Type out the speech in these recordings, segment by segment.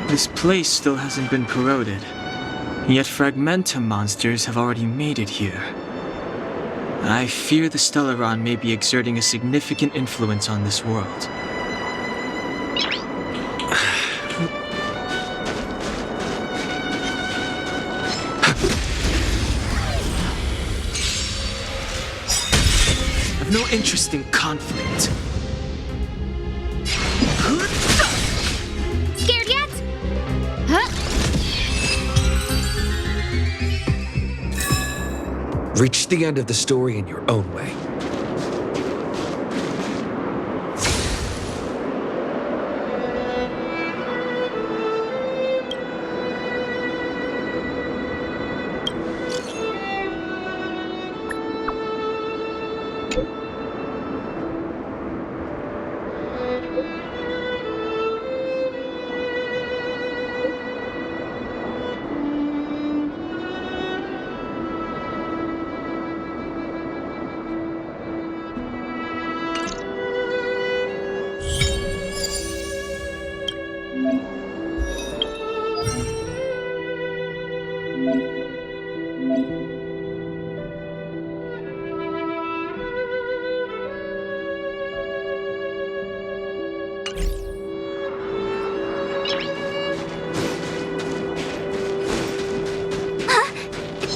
This place still hasn't been corroded, yet fragmentum monsters have already made it here. I fear the Stellaron may be exerting a significant influence on this world. I've no interest in conflict. Scared yet? Huh? Reach the end of the story in your own way.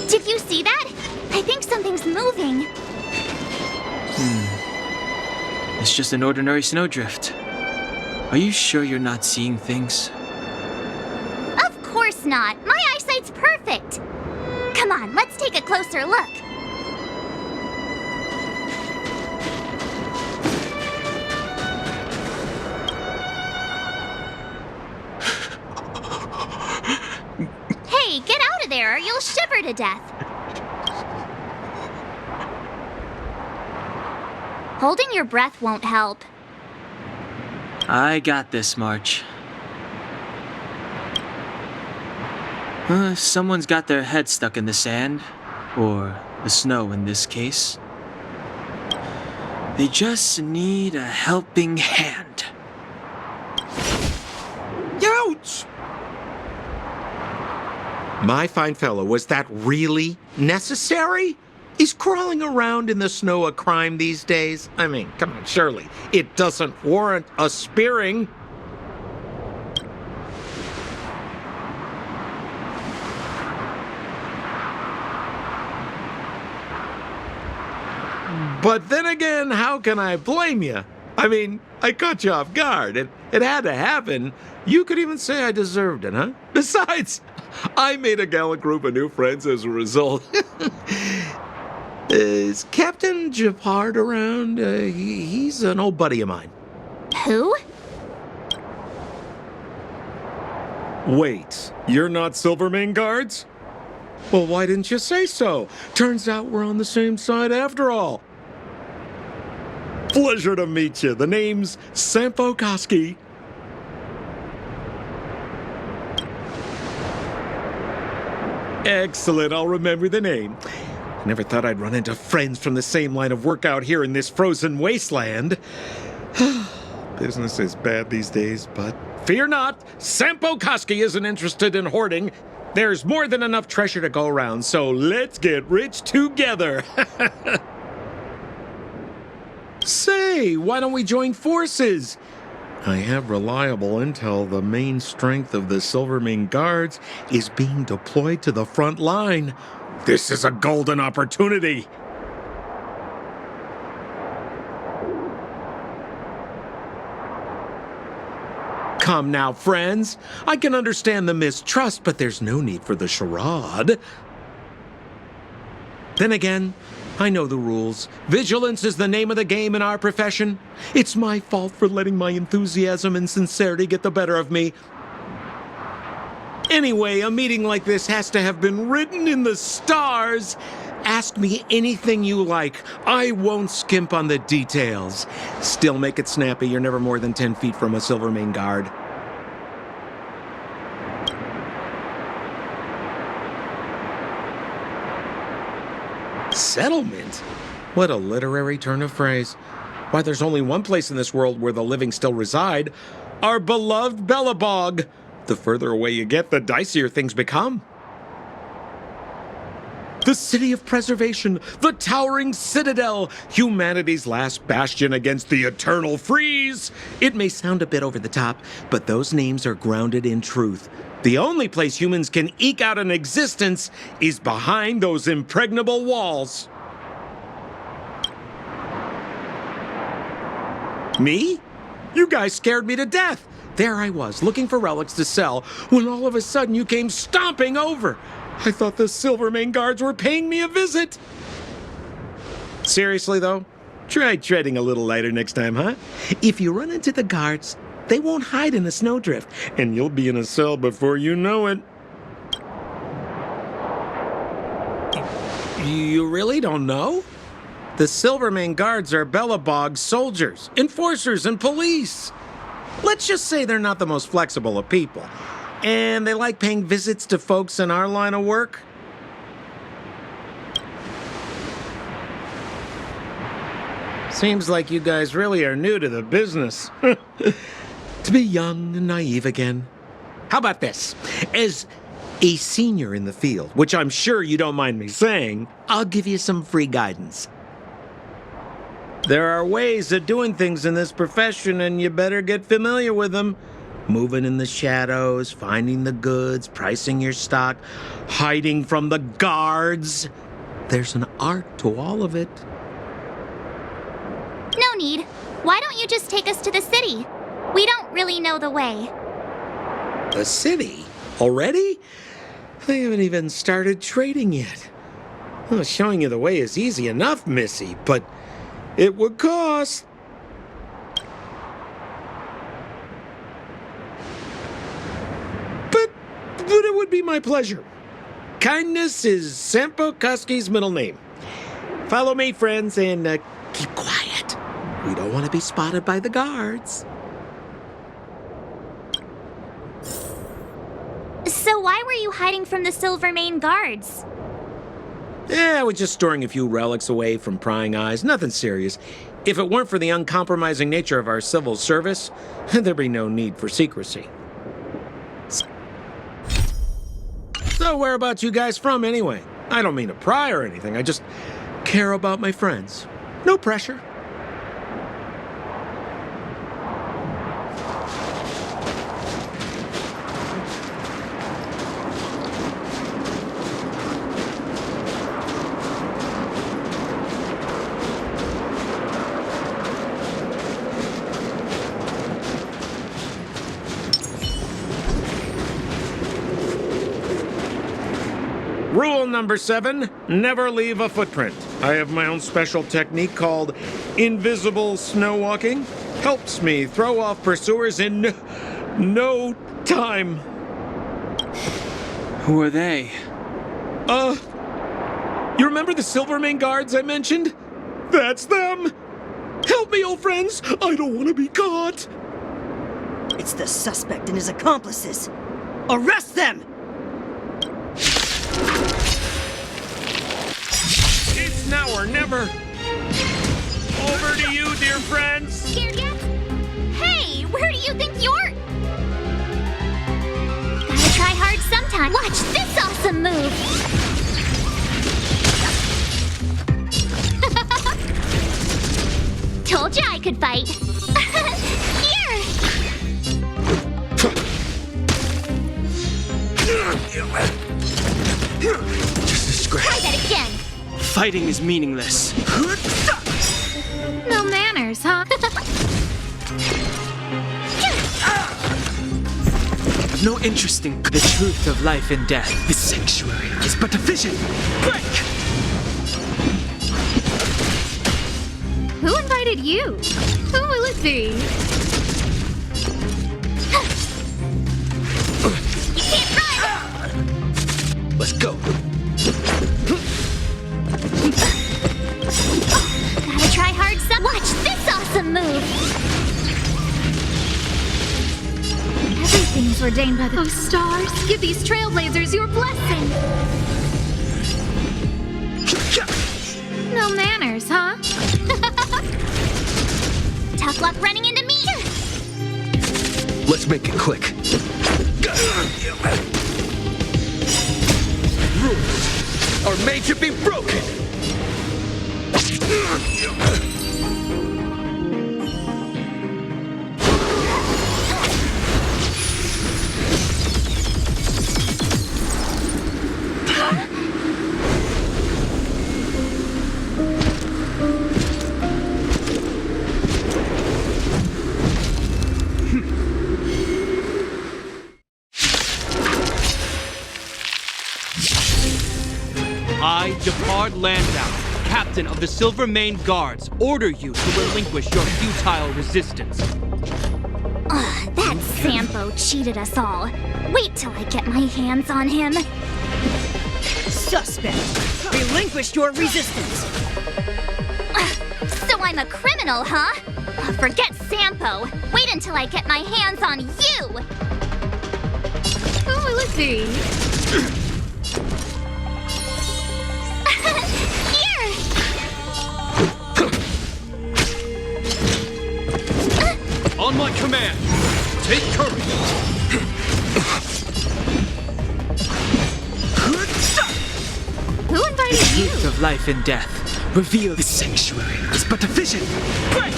Did you see that? I think something's moving. It's just an ordinary snowdrift. Are you sure you're not seeing things? Of course not. My eyesight's perfect. Come on, let's take a closer look. Hey, get out of there or you'll shiver to death. Holding your breath won't help. I got this, March. Someone's got their head stuck in the sand, or the snow in this case. They just need a helping hand. Ouch! My fine fellow, was that really necessary? Is crawling around in the snow a crime these days? I mean, come on, surely. It doesn't warrant a spearing. But then again, how can I blame you? I mean, I caught you off guard. It had to happen. You could even say I deserved it, huh? Besides, I made a gallant group of new friends as a result. Is Captain Japard around? He's an old buddy of mine. Who? Wait, you're not Silvermane guards? Well, why didn't you say so? Turns out we're on the same side after all. Pleasure to meet you. The name's Sampo Koski. Excellent, I'll remember the name. I never thought I'd run into friends from the same line of work out here in this frozen wasteland. Business is bad these days, but fear not, Sampo Koski isn't interested in hoarding. There's more than enough treasure to go around, so let's get rich together. Say, why don't we join forces? I have reliable intel the main strength of the Silvermane Guards is being deployed to the front line. This is a golden opportunity. Come now, friends. I can understand the mistrust, but there's no need for the charade. Then again, I know the rules. Vigilance is the name of the game in our profession. It's my fault for letting my enthusiasm and sincerity get the better of me. Anyway, a meeting like this has to have been written in the stars. Ask me anything you like. I won't skimp on the details. Still make it snappy. You're never more than 10 feet from a Silvermane guard. Settlement? What a literary turn of phrase. Why, there's only one place in this world where the living still reside. Our beloved Bellabog. The further away you get, the dicier things become. The City of Preservation, the towering citadel, humanity's last bastion against the eternal freeze. It may sound a bit over the top, but those names are grounded in truth. The only place humans can eke out an existence is behind those impregnable walls. Me? You guys scared me to death. There I was, looking for relics to sell, when all of a sudden you came stomping over. I thought the Silvermane guards were paying me a visit. Seriously, though, try treading a little lighter next time, huh? If you run into the guards, they won't hide in a snowdrift, and you'll be in a cell before you know it. You really don't know? The Silvermane guards are Bellabog's soldiers, enforcers, and police. Let's just say they're not the most flexible of people. And they like paying visits to folks in our line of work. Seems like you guys really are new to the business. To be young and naive again. How about this? As a senior in the field, which I'm sure you don't mind me saying, I'll give you some free guidance. There are ways of doing things in this profession, and you better get familiar with them. Moving in the shadows, finding the goods, pricing your stock, hiding from the guards. There's an art to all of it. No need. Why don't you just take us to the city? We don't really know the way. The city? Already? They haven't even started trading yet. Well, showing you the way is easy enough, Missy, but it would cost. But it would be my pleasure. Kindness is Sampo Kuski's middle name. Follow me, friends, and keep quiet. We don't want to be spotted by the guards. So why were you hiding from the Silvermane guards? Yeah, I was just storing a few relics away from prying eyes. Nothing serious. If it weren't for the uncompromising nature of our civil service, there'd be no need for secrecy. So whereabouts you guys from, anyway? I don't mean to pry or anything. I just care about my friends. No pressure. Rule number 7, never leave a footprint. I have my own special technique called invisible snow walking. Helps me throw off pursuers in no time. Who are they? You remember the Silvermane guards I mentioned? That's them! Help me, old friends! I don't want to be caught! It's the suspect and his accomplices. Arrest them! It's now or never! Over to you, dear friends! Scared yet? Hey, where do you think you're... Gotta try hard sometime. Watch this awesome move! Told ya I could fight. Here! Just a scratch. Try that again. Fighting is meaningless. No manners, huh? I've no interest in the truth of life and death. This sanctuary is but a vision. Break! Who invited you? Who will it be? You can't run! Let's go. Gotta try hard some. Watch this awesome move! Everything's ordained by the... Oh, stars, give these trailblazers your blessing! No manners, huh? Tough luck running into me! Let's make it quick. Rules are made to be broken! I, Jafar Landau, captain of the Silver Mane Guards, order you to relinquish your futile resistance. That Sampo cheated us all. Wait till I get my hands on him. Suspect! Relinquish your resistance! So I'm a criminal, huh? Forget Sampo. Wait until I get my hands on you! Oh, let's see. Here! On my command, take courage. Who invited you? Truth of life and death. Reveal the sanctuary is but a vision. Break!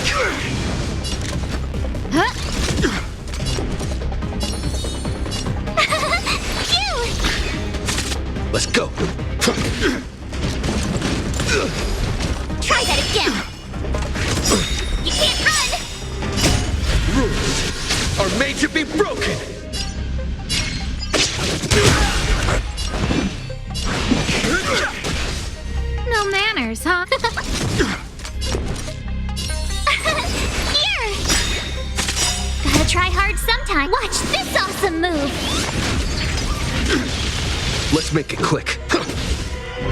Huh? Let's go! Try that again! You can't run! Rules are made to be broken! No manners, huh? Here! Gotta try hard sometime. Watch this awesome move! Let's make it quick.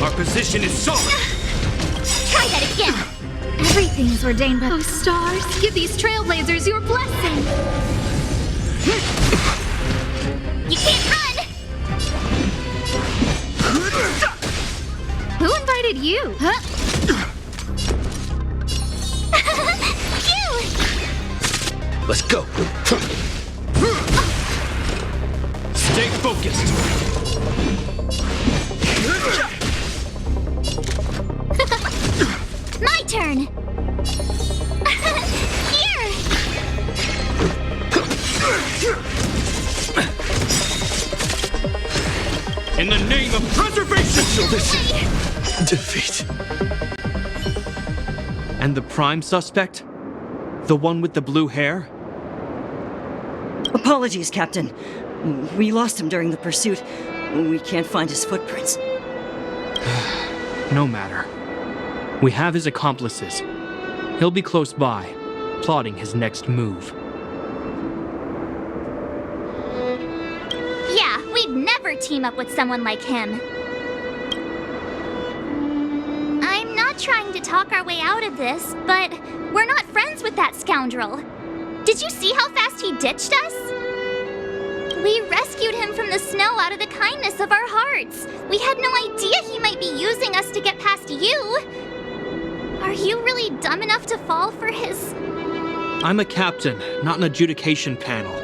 Our position is solid. Try that again! Everything's ordained by those stars. Give these trailblazers your blessing. You can't run! Who invited you? Huh? Phew! Let's go! Stay focused. My turn! Here! In the name of preservation! Defeat. And the prime suspect? The one with the blue hair? Apologies, Captain. We lost him during the pursuit. We can't find his footprints. No matter. We have his accomplices. He'll be close by, plotting his next move. Yeah, we'd never team up with someone like him. I'm not trying to talk our way out of this, but we're not friends with that scoundrel. Did you see how fast he ditched us? We rescued him from the snow out of the kindness of our hearts. We had no idea he might be using us to get past you. Are you really dumb enough to fall for his... I'm a captain, not an adjudication panel.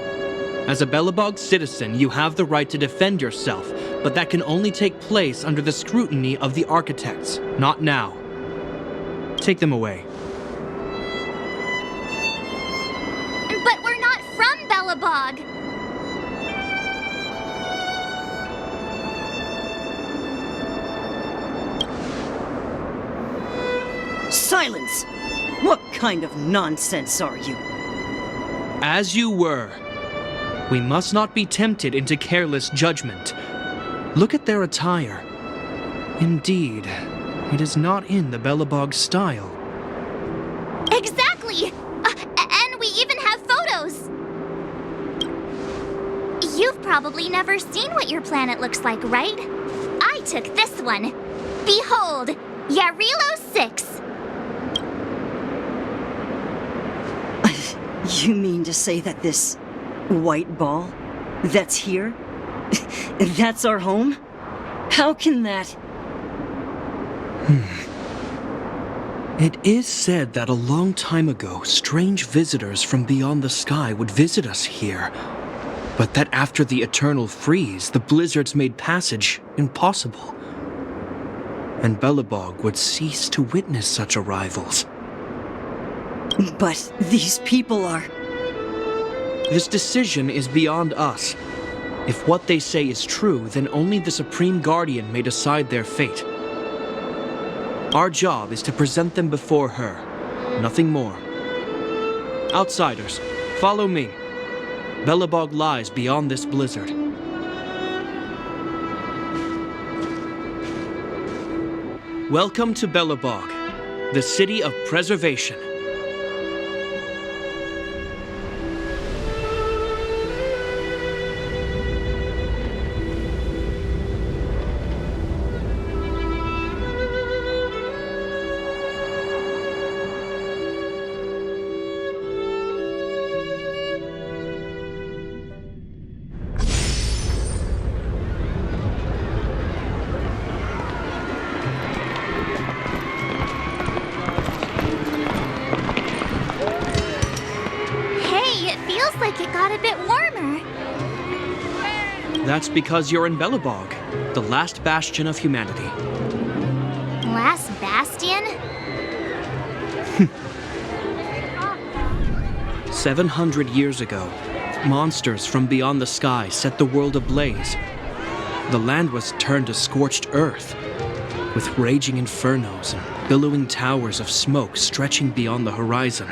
As a Belobog citizen, you have the right to defend yourself, but that can only take place under the scrutiny of the architects, not now. Take them away. But we're not from Belobog. Silence! What kind of nonsense are you? As you were. We must not be tempted into careless judgment. Look at their attire. Indeed, it is not in the Belobog style. Exactly! And we even have photos! You've probably never seen what your planet looks like, right? I took this one. Behold, Yarilo 6. You mean to say that this white ball that's here, that's our home? How can that... It is said that a long time ago, strange visitors from beyond the sky would visit us here. but that after the eternal freeze, the blizzards made passage impossible. And Belobog would cease to witness such arrivals. But these people are... This decision is beyond us. If what they say is true, then only the Supreme Guardian may decide their fate. Our job is to present them before her, nothing more. Outsiders, follow me. Belobog lies beyond this blizzard. Welcome to Belobog, the city of preservation. That's because you're in Belobog, the last bastion of humanity. Last bastion? 700 years ago, monsters from beyond the sky set the world ablaze. The land was turned to scorched earth, with raging infernos and billowing towers of smoke stretching beyond the horizon.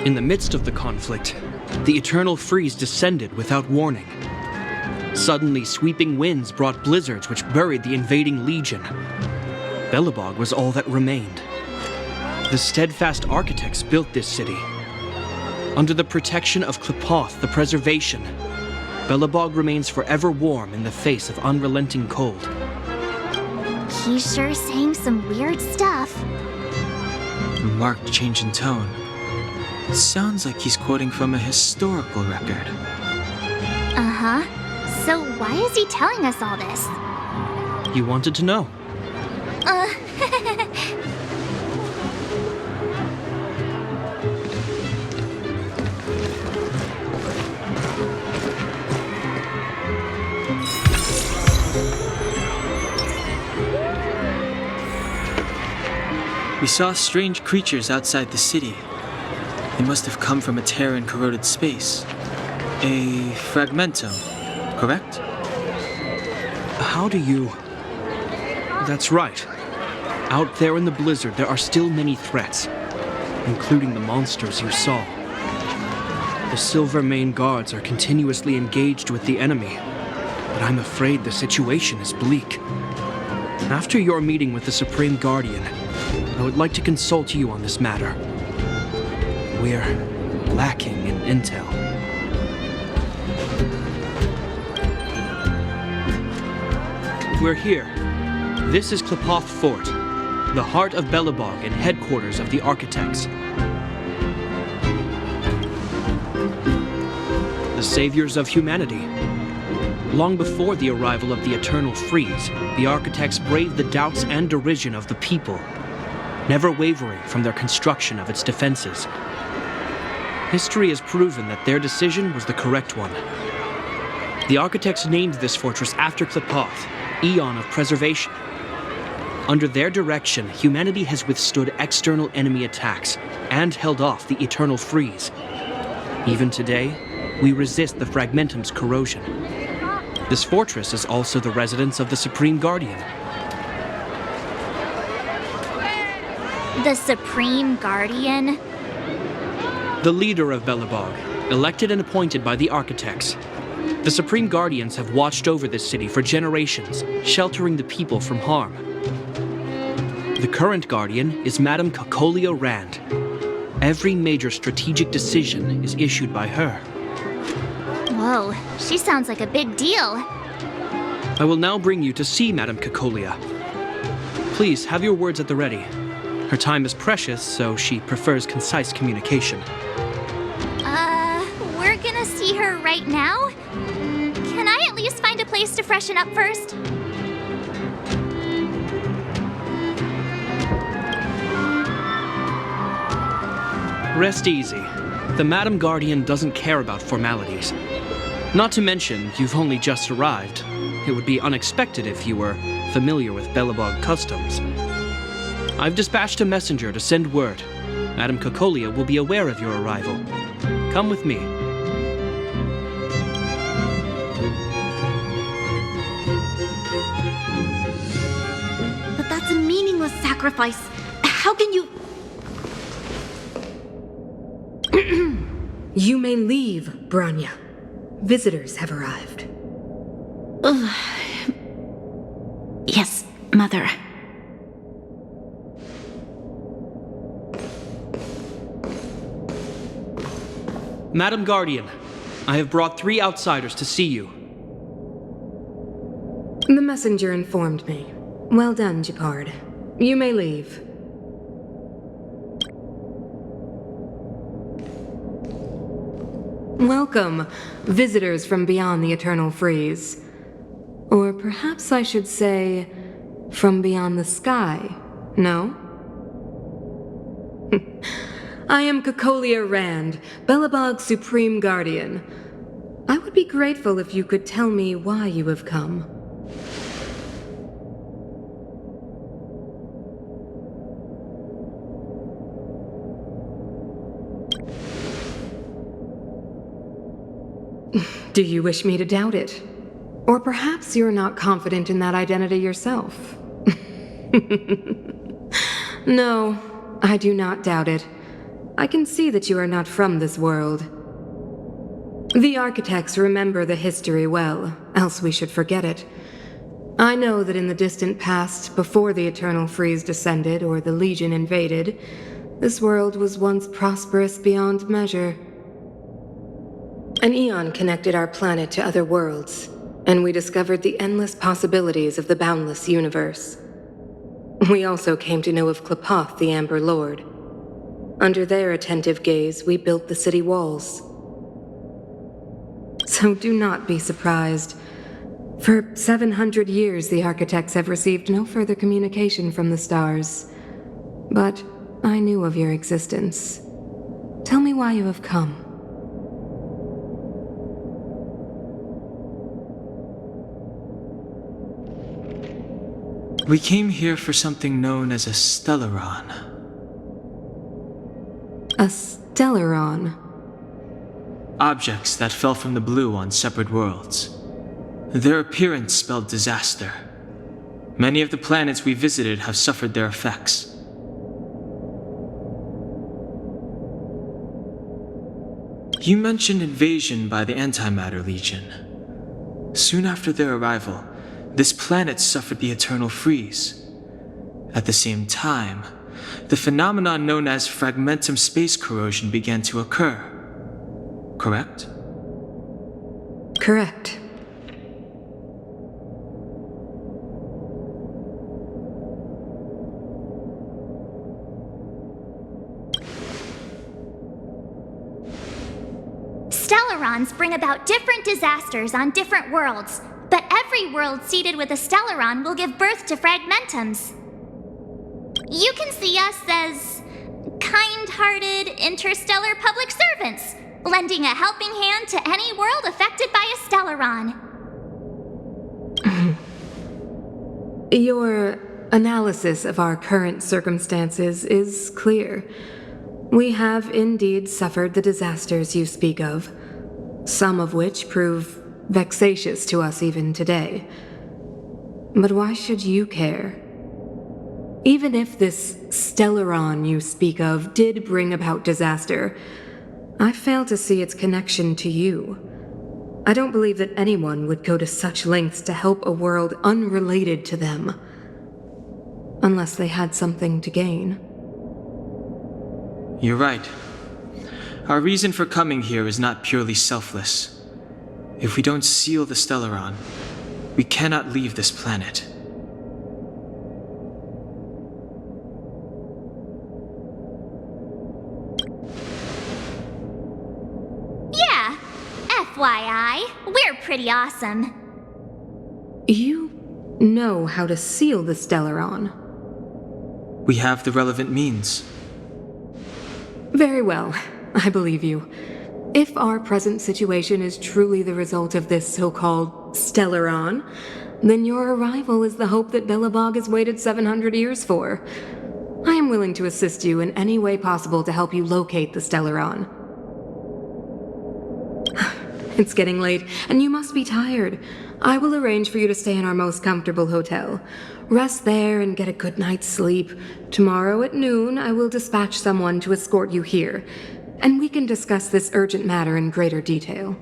In the midst of the conflict, the eternal freeze descended without warning. Suddenly, sweeping winds brought blizzards which buried the invading legion. Belobog was all that remained. The steadfast architects built this city. Under the protection of Klepoth, the preservation, Belobog remains forever warm in the face of unrelenting cold. He's sure saying some weird stuff. Marked change in tone. It sounds like he's quoting from a historical record. Uh-huh. So why is he telling us all this? You wanted to know. We saw strange creatures outside the city. They must have come from a tear in corroded space. A fragmentum, correct? How do you... That's right. Out there in the blizzard, there are still many threats, including the monsters you saw. The Silvermane guards are continuously engaged with the enemy, but I'm afraid the situation is bleak. After your meeting with the Supreme Guardian, I would like to consult you on this matter. We're lacking in intel. We're here. This is Klepoth Fort, the heart of Belobog and headquarters of the architects. The saviors of humanity. Long before the arrival of the Eternal Freeze, the architects braved the doubts and derision of the people, never wavering from their construction of its defenses. History has proven that their decision was the correct one. The architects named this fortress after Klepoth, Eon of Preservation. Under their direction, humanity has withstood external enemy attacks and held off the Eternal Freeze. Even today, we resist the Fragmentum's corrosion. This fortress is also the residence of the Supreme Guardian. The Supreme Guardian? The leader of Belobog, elected and appointed by the architects. The Supreme Guardians have watched over this city for generations, sheltering the people from harm. The current Guardian is Madame Kakolia Rand. Every major strategic decision is issued by her. Whoa, she sounds like a big deal. I will now bring you to see Madame Kakolia. Please have your words at the ready. Her time is precious, so she prefers concise communication. We're gonna see her right now? Can I at least find a place to freshen up first? Rest easy. The Madam Guardian doesn't care about formalities. Not to mention, you've only just arrived. It would be unexpected if you were familiar with Belobog customs. I've dispatched a messenger to send word. Madame Cocolia will be aware of your arrival. Come with me. But that's a meaningless sacrifice. How can you... You may leave, Branya. Visitors have arrived. Yes, Mother. Madam Guardian, I have brought 3 outsiders to see you. The messenger informed me. Well done, Gepard. You may leave. Welcome, visitors from beyond the Eternal Freeze. Or perhaps I should say, from beyond the sky, no? I am Cocolia Rand, Belobog's Supreme Guardian. I would be grateful if you could tell me why you have come. Do you wish me to doubt it? Or perhaps you're not confident in that identity yourself? No, I do not doubt it. I can see that you are not from this world. The architects remember the history well, else we should forget it. I know that in the distant past, before the Eternal Freeze descended or the Legion invaded, this world was once prosperous beyond measure. An eon connected our planet to other worlds, and we discovered the endless possibilities of the boundless universe. We also came to know of Klapoth, the Amber Lord. Under their attentive gaze, we built the city walls. So do not be surprised. For 700 years, the architects have received no further communication from the stars. But I knew of your existence. Tell me why you have come. We came here for something known as a Stellaron. A Stellaron? Objects that fell from the blue on separate worlds. Their appearance spelled disaster. Many of the planets we visited have suffered their effects. You mentioned invasion by the Antimatter Legion. Soon after their arrival, this planet suffered the Eternal Freeze. At the same time, the phenomenon known as fragmentum space corrosion began to occur. Correct? Correct. Stellarons bring about different disasters on different worlds, but every world seeded with a Stellaron will give birth to fragmentums. You can see us as kind-hearted interstellar public servants, lending a helping hand to any world affected by a Stellaron. Your analysis of our current circumstances is clear. We have indeed suffered the disasters you speak of, some of which prove vexatious to us even today. But why should you care? Even if this Stellaron you speak of did bring about disaster, I fail to see its connection to you. I don't believe that anyone would go to such lengths to help a world unrelated to them, unless they had something to gain. You're right. Our reason for coming here is not purely selfless. If we don't seal the Stellaron, we cannot leave this planet. Yeah, FYI, we're pretty awesome. You know how to seal the Stellaron. We have the relevant means. Very well, I believe you. If our present situation is truly the result of this so-called Stellaron, then your arrival is the hope that Belobog has waited 700 years for. I am willing to assist you in any way possible to help you locate the Stellaron. It's getting late, and you must be tired. I will arrange for you to stay in our most comfortable hotel. Rest there and get a good night's sleep. Tomorrow at noon, I will dispatch someone to escort you here, and we can discuss this urgent matter in greater detail.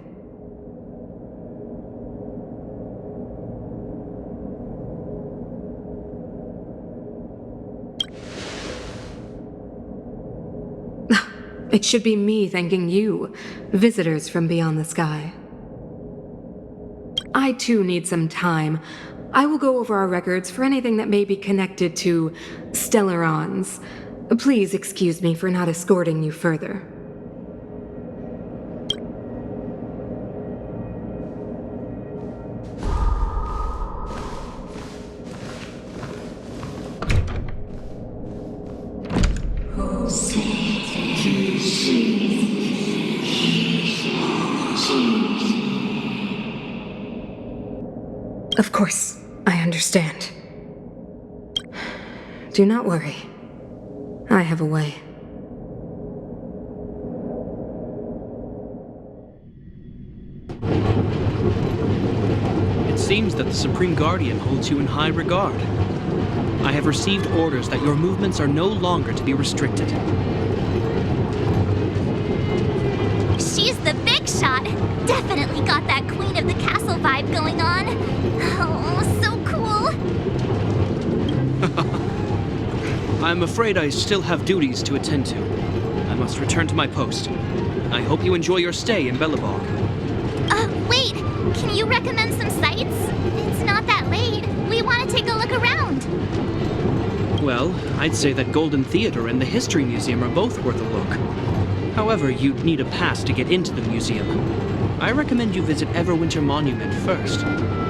It should be me thanking you, visitors from beyond the sky. I too need some time. I will go over our records for anything that may be connected to Stellarons. Please excuse me for not escorting you further. Of course, I understand. Do not worry. I have a way. It seems that the Supreme Guardian holds you in high regard. I have received orders that your movements are no longer to be restricted. She's the big shot. Definitely got that Queen of the Castle vibe going on. Oh, so cool. I'm afraid I still have duties to attend to. I must return to my post. I hope you enjoy your stay in Belobog. Wait. Can you recommend some sites? It's not that late. We want to take a look around. Well, I'd say that Golden Theater and the History Museum are both worth a look. However, you'd need a pass to get into the museum. I recommend you visit Everwinter Monument first.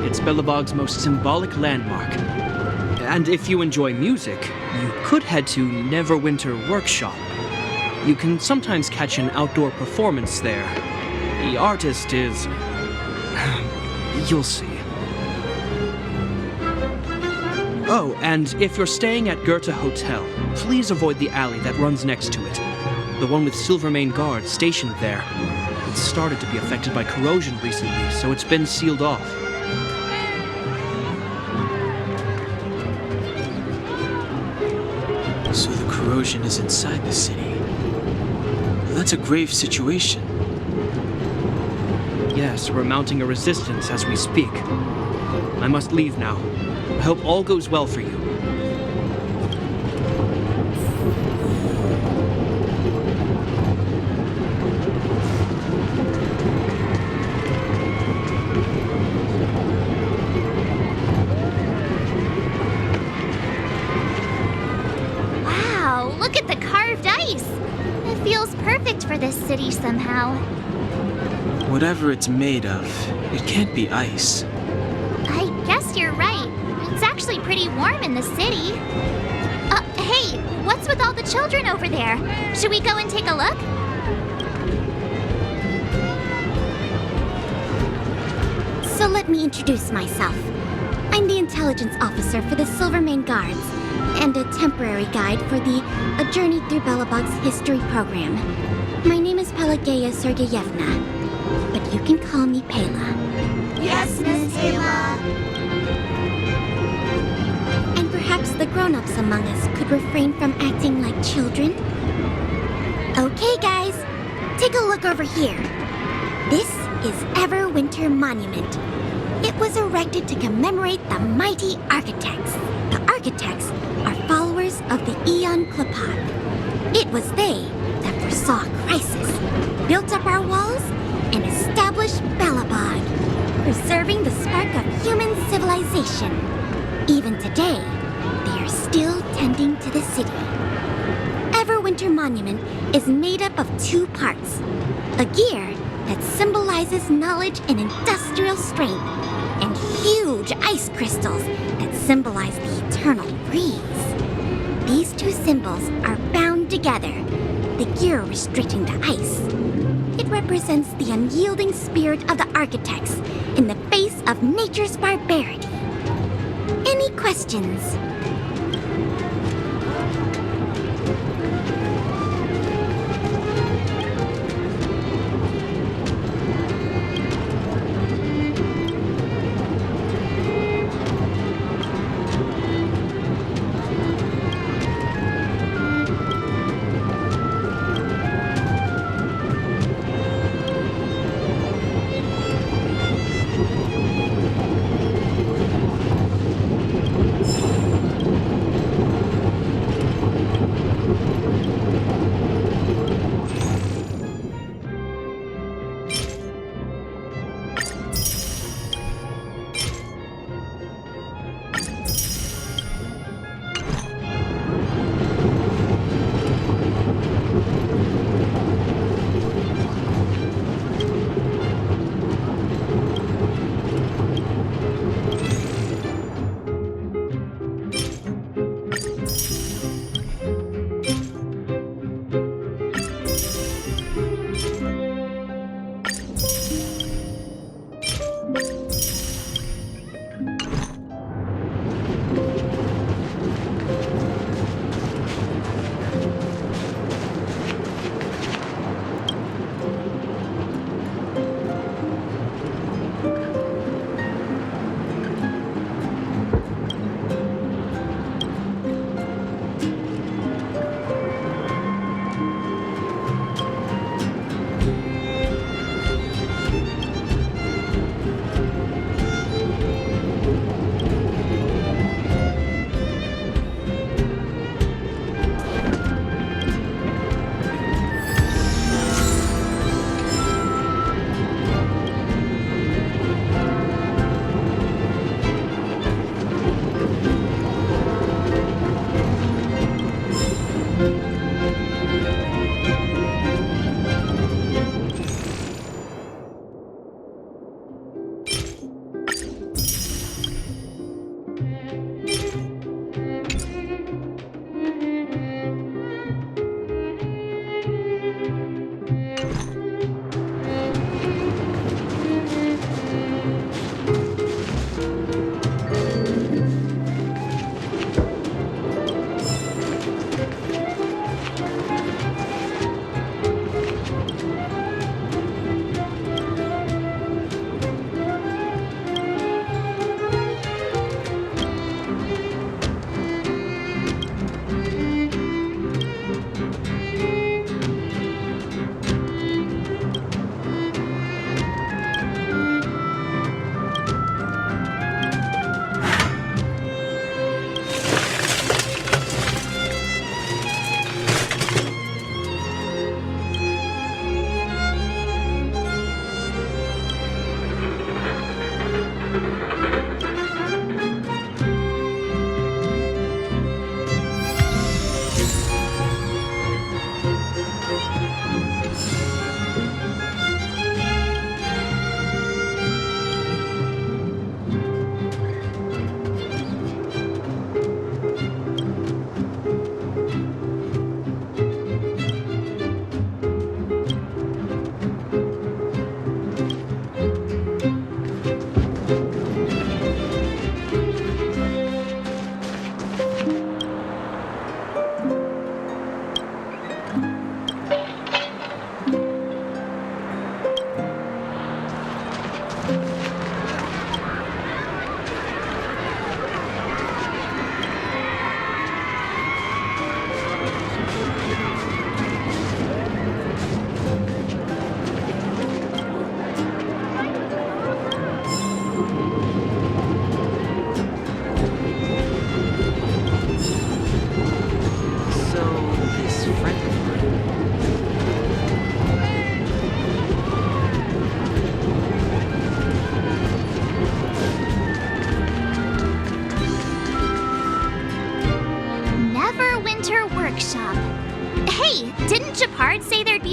It's Belobog's most symbolic landmark. And if you enjoy music, you could head to Neverwinter Workshop. You can sometimes catch an outdoor performance there. The artist is... you'll see. Oh, and if you're staying at Goethe Hotel, please avoid the alley that runs next to it. The one with Silvermane guards stationed there. It's started to be affected by corrosion recently, so it's been sealed off. So the corrosion is inside the city. That's a grave situation. Yes, we're mounting a resistance as we speak. I must leave now. I hope all goes well for you. Wow, look at the carved ice. It feels perfect for this city somehow. Whatever it's made of, it can't be ice. I guess you're right. It's actually pretty warm in the city. Hey, what's with all the children over there? Should we go and take a look? So let me introduce myself. I'm the intelligence officer for the Silvermane Guards, and a temporary guide for the A Journey Through Belobog's History program. My name is Pelageya Sergeyevna, but you can call me Pela. Yes, Miss Pela. And perhaps the grown-ups among us could refrain from acting like children. Okay, guys, take a look over here. This is Everwinter Monument. It was erected to commemorate the mighty architects. The architects are followers of the Aeon Klapat. It was they that foresaw crisis, built up our walls, and established Belobog, preserving the spark of human civilization. Even today, they are still tending to the city. Everwinter Monument is made up of two parts. A gear that symbolizes knowledge and industrial strength, and huge ice crystals that symbolize the eternal breeze. These two symbols are bound together, the gear restricting the ice. It It represents the unyielding spirit of the architects in the face of nature's barbarity. Any questions?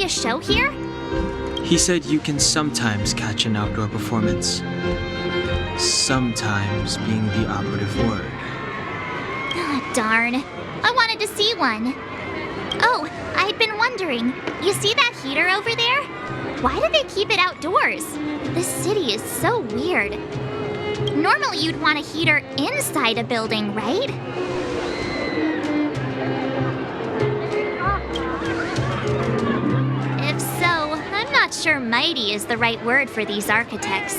A show here? He said you can sometimes catch an outdoor performance. Sometimes being the operative word. Ah, darn. I wanted to see one. Oh, I'd been wondering, you see that heater over there? Why do they keep it outdoors? This city is so weird. Normally you'd want a heater inside a building, right? If so, I'm not sure mighty is the right word for these architects.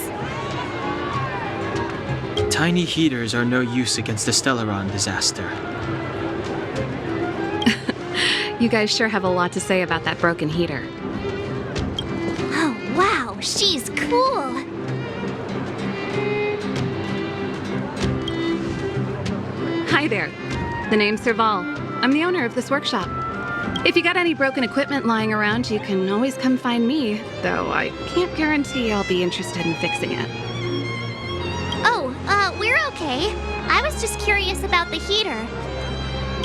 Tiny heaters are no use against the Stellaron disaster. You guys sure have a lot to say about that broken heater. Oh, wow, she's cool. Hi there. The name's Serval. I'm the owner of this workshop. If you got any broken equipment lying around, you can always come find me, though I can't guarantee I'll be interested in fixing it. Oh, we're okay. I was just curious about the heater.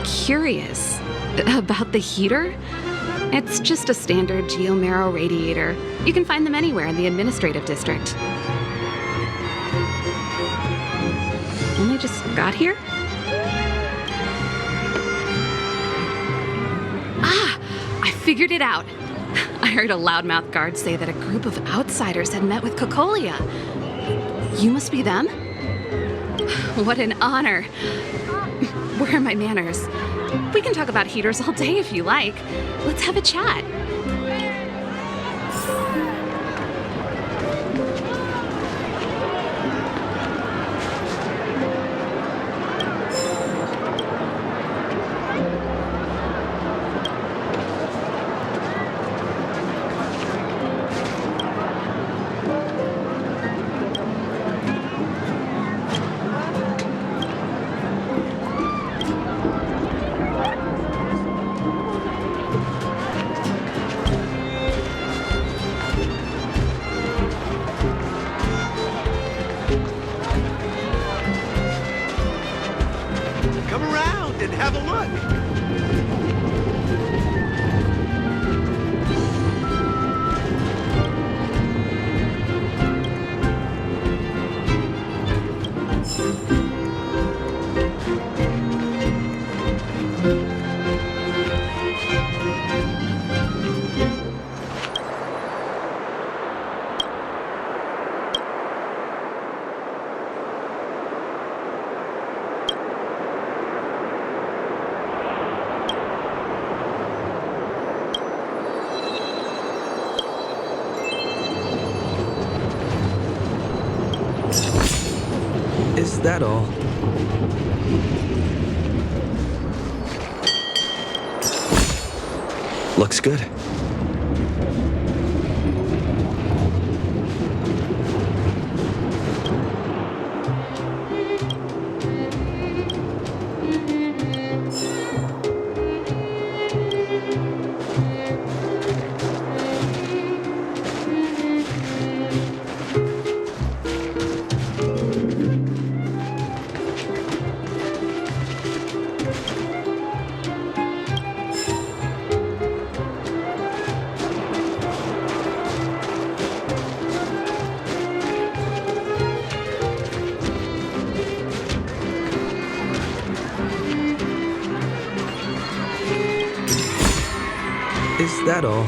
Curious? About the heater? It's just a standard geomarrow radiator. You can find them anywhere in the administrative district. Only just got here? I figured it out. I heard a loudmouth guard say that a group of outsiders had met with Cocolia. You must be them? What an honor. Where are my manners? We can talk about heaters all day if you like. Let's have a chat. Come around and have a look. Is that all? Looks good. Is that all?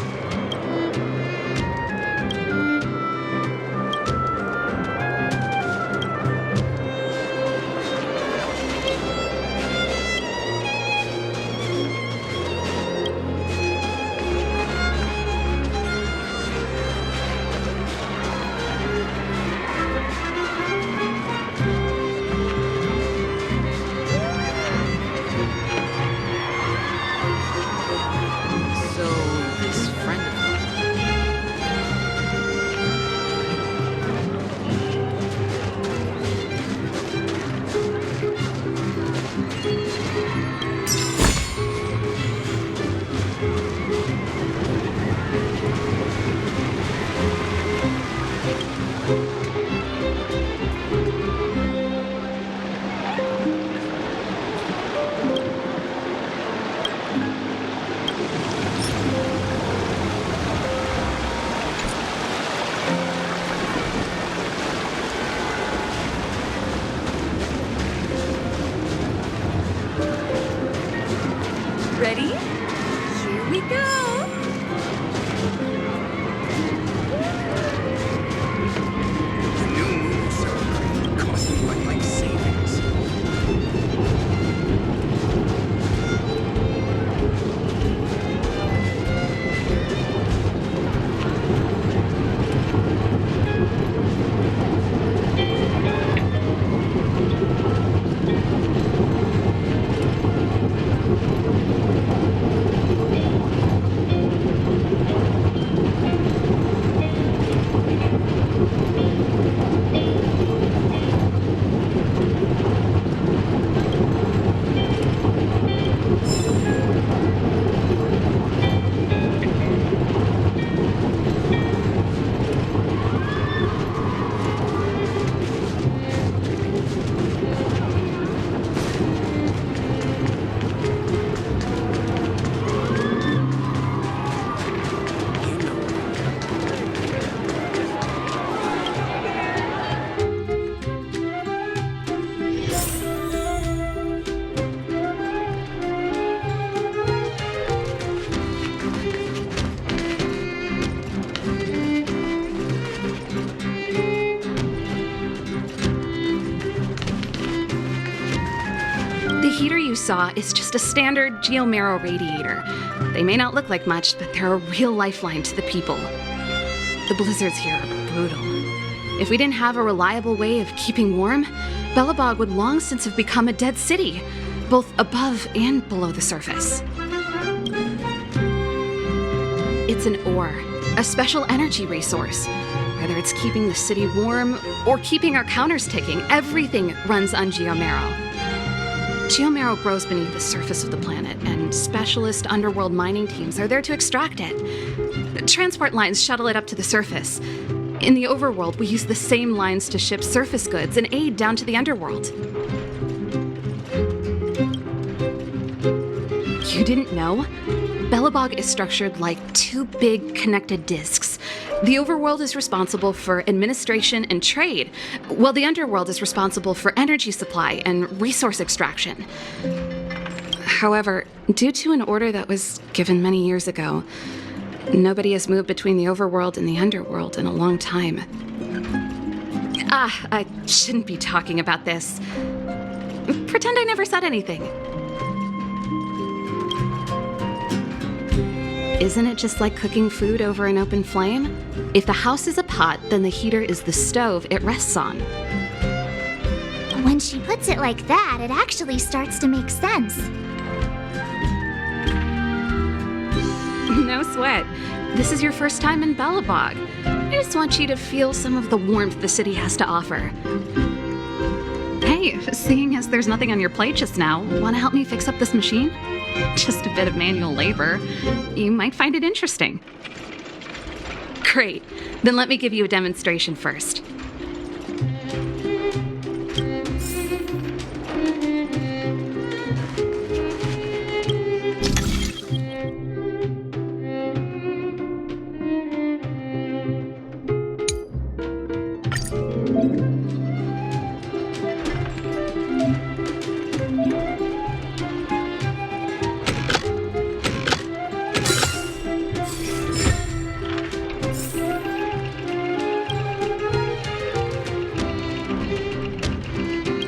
So, this saw is just a standard geomarrow radiator. They may not look like much, but they're a real lifeline to the people. The blizzards here are brutal. If we didn't have a reliable way of keeping warm, Belobog would long since have become a dead city, both above and below the surface. It's an ore, a special energy resource. Whether it's keeping the city warm or keeping our counters ticking, everything runs on geomarrow. Geomarrow grows beneath the surface of the planet, and specialist underworld mining teams are there to extract it. Transport lines shuttle it up to the surface. In the overworld, we use the same lines to ship surface goods and aid down to the underworld. You didn't know? Belobog is structured like two big connected disks. The overworld is responsible for administration and trade, while the underworld is responsible for energy supply and resource extraction. However, due to an order that was given many years ago, nobody has moved between the overworld and the underworld in a long time. I shouldn't be talking about this. Pretend I never said anything. Isn't it just like cooking food over an open flame? If the house is a pot, then the heater is the stove it rests on. When she puts it like that, it actually starts to make sense. No sweat. This is your first time in Belobog. I just want you to feel some of the warmth the city has to offer. Hey, seeing as there's nothing on your plate just now, want to help me fix up this machine? Just a bit of manual labor. You might find it interesting. Great. Then let me give you a demonstration first.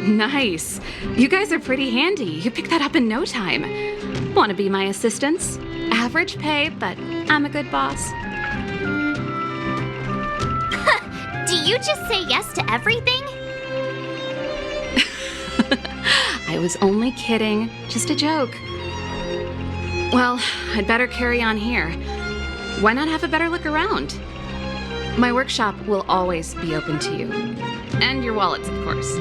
Nice. You guys are pretty handy. You picked that up in no time. Want to be my assistants? Average pay, but I'm a good boss. Do you just say yes to everything? I was only kidding. Just a joke. Well, I'd better carry on here. Why not have a better look around? My workshop will always be open to you. And your wallets, of course.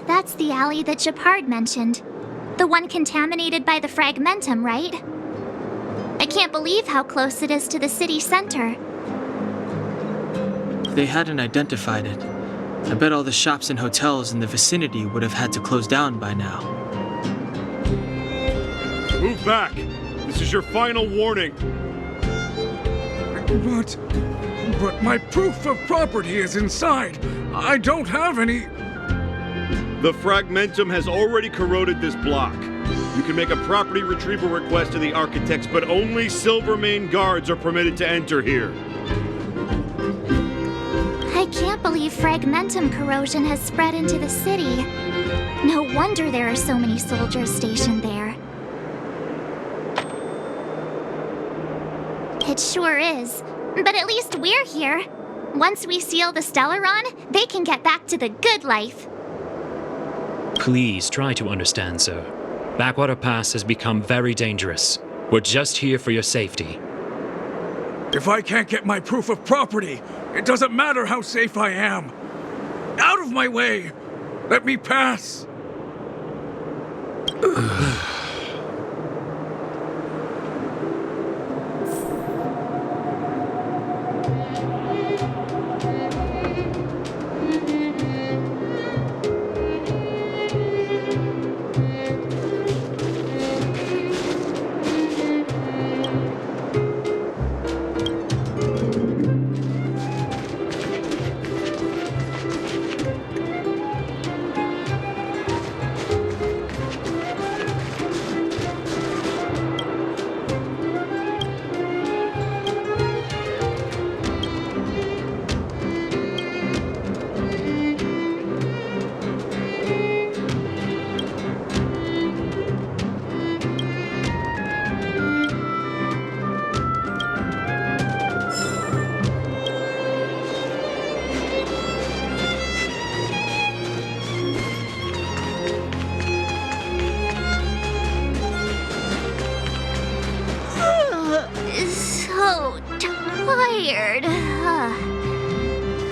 That's the alley that Japard mentioned. The one contaminated by the fragmentum, right? can't believe how close it is to the city center. If they hadn't identified it, I bet all the shops and hotels in the vicinity would have had to close down by now. Move back! This is your final warning! But my proof of property is inside. I don't have any... The fragmentum has already corroded this block. You can make a property retrieval request to the architects, but only Silvermane guards are permitted to enter here. I can't believe fragmentum corrosion has spread into the city. No wonder there are so many soldiers stationed there. It sure is. But at least we're here. Once we seal the Stellaron, they can get back to the good life. Please try to understand, sir. Backwater Pass has become very dangerous. We're just here for your safety. If I can't get my proof of property, it doesn't matter how safe I am. Out of my way! Let me pass!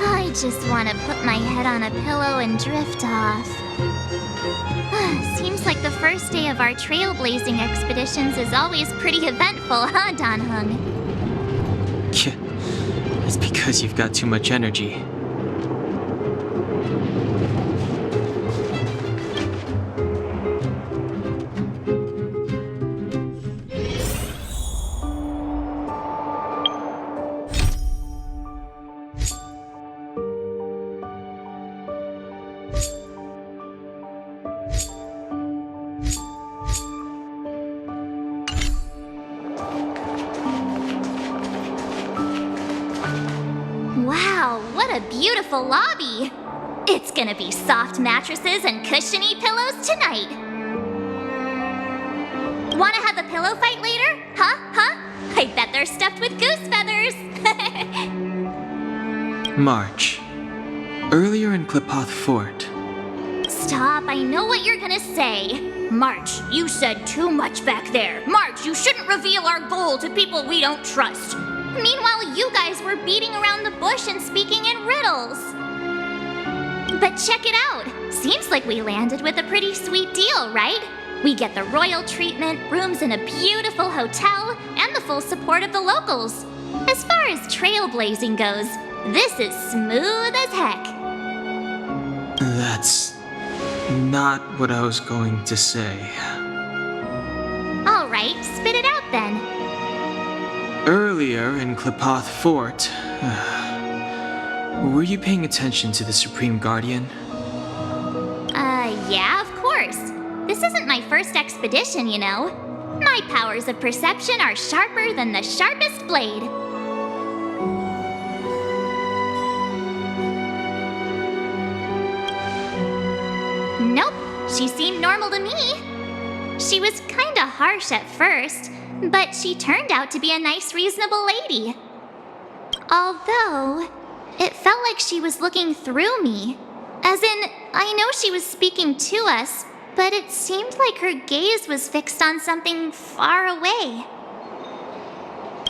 I just want to put my head on a pillow and drift off. Seems like the first day of our trailblazing expeditions is always pretty eventful, huh, Dan Hung? It's because you've got too much energy. Wow, what a beautiful lobby! It's gonna be soft mattresses and cushiony pillows tonight. Wanna have a pillow fight later? Huh? I bet they're stuffed with goose feathers! March. Earlier in Klipoth Fort. Stop, I know what you're gonna say. March, you said too much back there. March, you shouldn't reveal our goal to people we don't trust. Meanwhile, you guys were beating around the bush and speaking in riddles. But check it out. Seems like we landed with a pretty sweet deal, right? We get the royal treatment, rooms in a beautiful hotel, and the full support of the locals. As far as trailblazing goes, this is smooth as heck. That's not what I was going to say. All right, spit it out then. Earlier in Klipoth Fort, were you paying attention to the Supreme Guardian? Yeah, of course. This isn't my first expedition, you know. My powers of perception are sharper than the sharpest blade. Nope, she seemed normal to me. She was kinda harsh at first, but she turned out to be a nice, reasonable lady. Although, it felt like she was looking through me. As in, I know she was speaking to us, but it seemed like her gaze was fixed on something far away.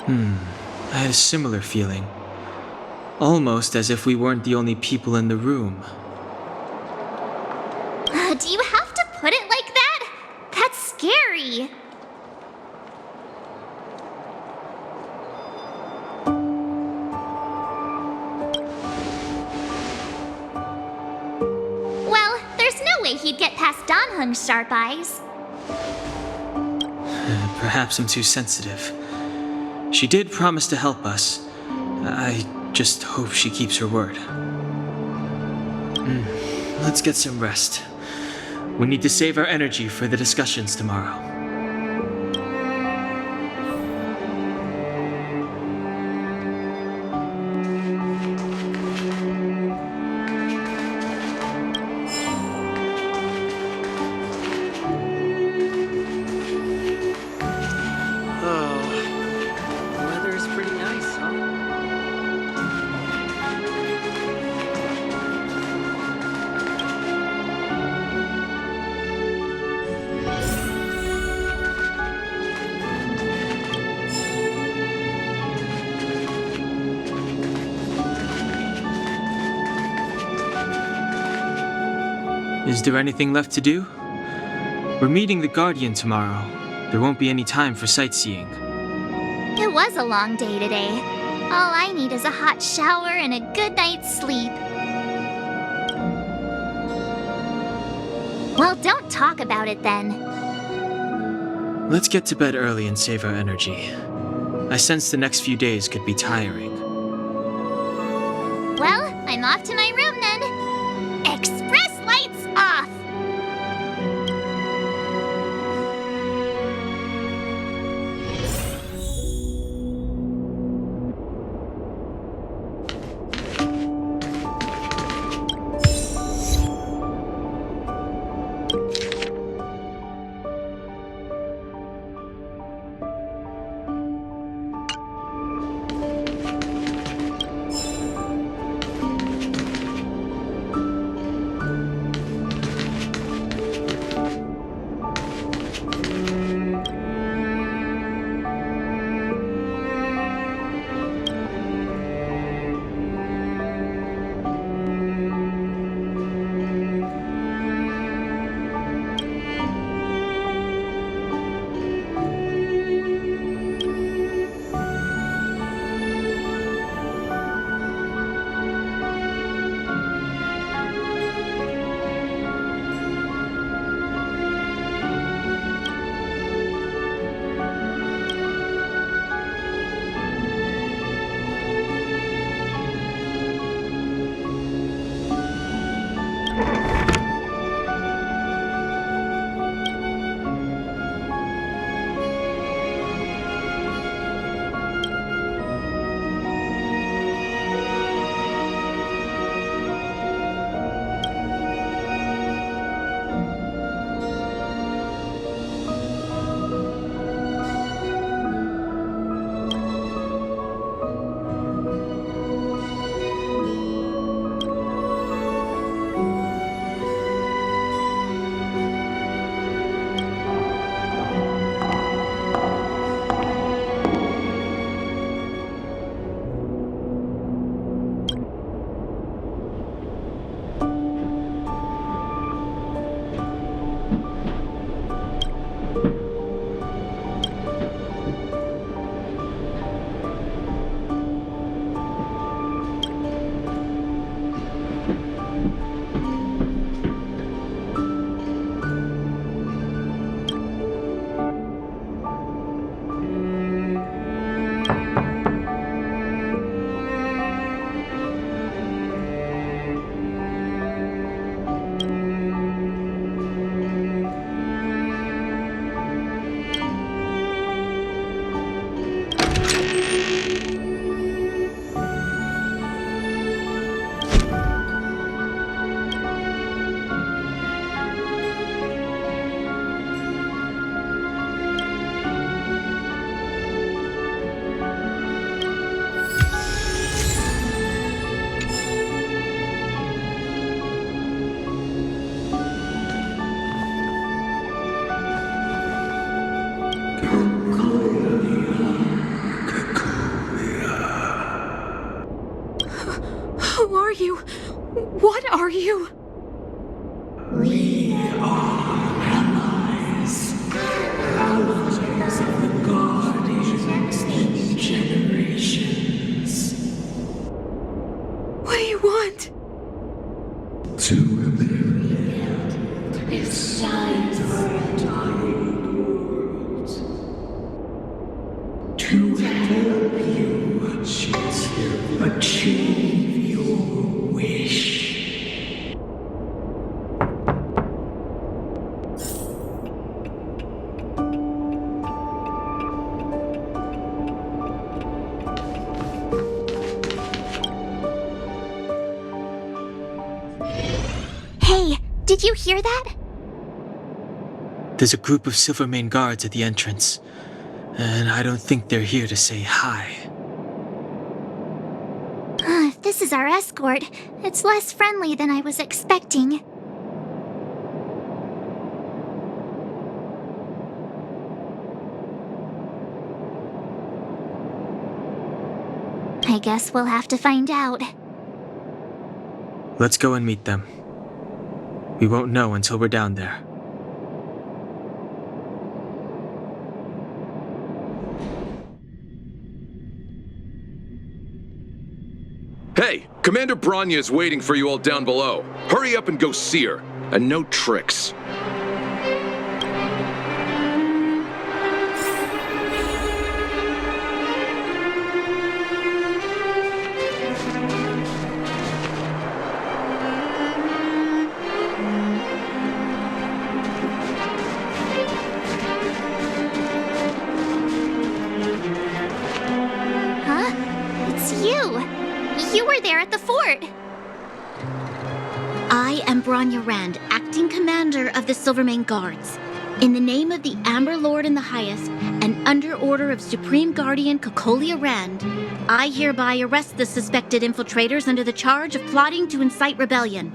I had a similar feeling. Almost as if we weren't the only people in the room. Do you have to put it like that? That's scary. way he'd get past Danhung's sharp eyes. Perhaps I'm too sensitive. She did promise to help us. I just hope she keeps her word. Let's get some rest. We need to save our energy for the discussions tomorrow. Is there anything left to do? We're meeting the Guardian tomorrow. There won't be any time for sightseeing. It was a long day today. All I need is a hot shower and a good night's sleep. Well, don't talk about it then. Let's get to bed early and save our energy. I sense the next few days could be tiring. Well, I'm off to my room then. Express lights off! Who are you? What are you? We are allies. Allies of the Guardians in generations. What do you want? To eliminate It's time for a dying world. To help you achieve your wish. Hey, did you hear that? There's a group of Silvermane guards at the entrance, and I don't think they're here to say hi. If this is our escort, it's less friendly than I was expecting. I guess we'll have to find out. Let's go and meet them. We won't know until we're down there. Hey, Commander Bronya is waiting for you all down below. Hurry up and go see her. And no tricks. Huh? It's you! You were there at the fort! I am Bronya Rand, acting commander of the Silvermane Guards. In the name of the Amber Lord in the Highest, and under order of Supreme Guardian Cocolia Rand, I hereby arrest the suspected infiltrators under the charge of plotting to incite rebellion.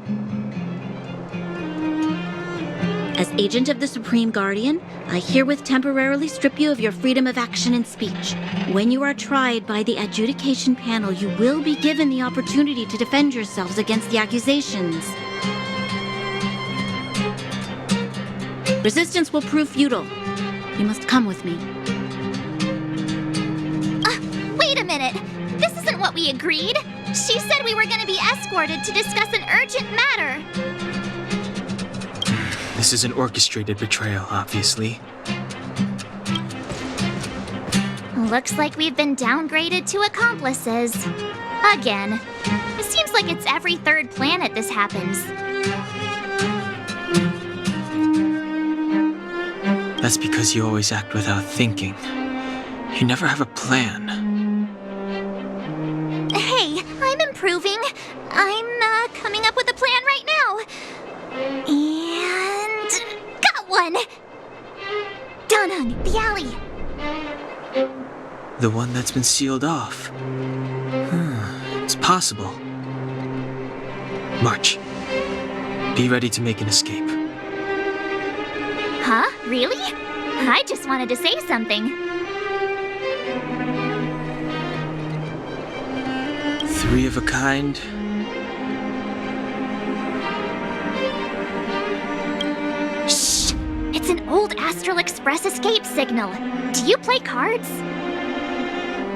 As agent of the Supreme Guardian, I herewith temporarily strip you of your freedom of action and speech. When you are tried by the adjudication panel, you will be given the opportunity to defend yourselves against the accusations. Resistance will prove futile. You must come with me. Wait a minute! This isn't what we agreed! She said we were gonna be escorted to discuss an urgent matter! This is an orchestrated betrayal, obviously. Looks like we've been downgraded to accomplices. Again. It seems like it's every third planet this happens. That's because you always act without thinking. You never have a plan. Hey, I'm improving. I'm coming up with a plan right now. And... got one! Donung, the alley. The one that's been sealed off. It's possible. March. Be ready to make an escape. Huh? Really? I just wanted to say something. 3 of a kind. Shh! It's an old Astral Express escape signal. Do you play cards?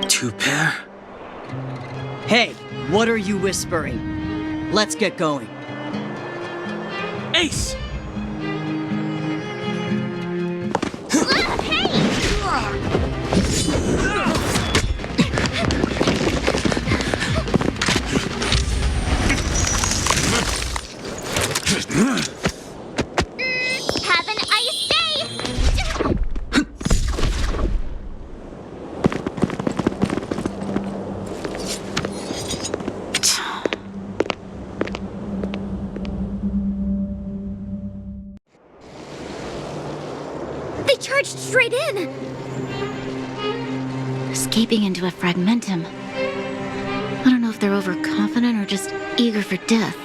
2 pair? Hey, what are you whispering? Let's get going. Ace! Have an ice day! They charged straight in! Escaping into a fragmentum. I don't know if they're overconfident or just eager for death.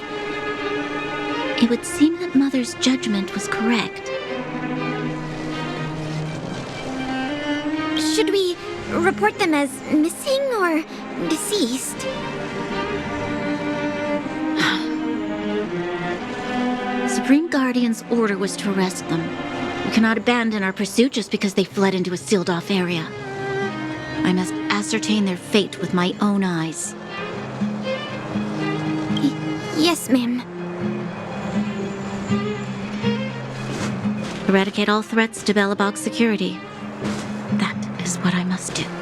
It would seem that Mother's judgment was correct. Should we report them as missing or deceased? Supreme Guardian's order was to arrest them. We cannot abandon our pursuit just because they fled into a sealed-off area. I must ascertain their fate with my own eyes. Yes, ma'am. Eradicate all threats to Belobog's security. That is what I must do.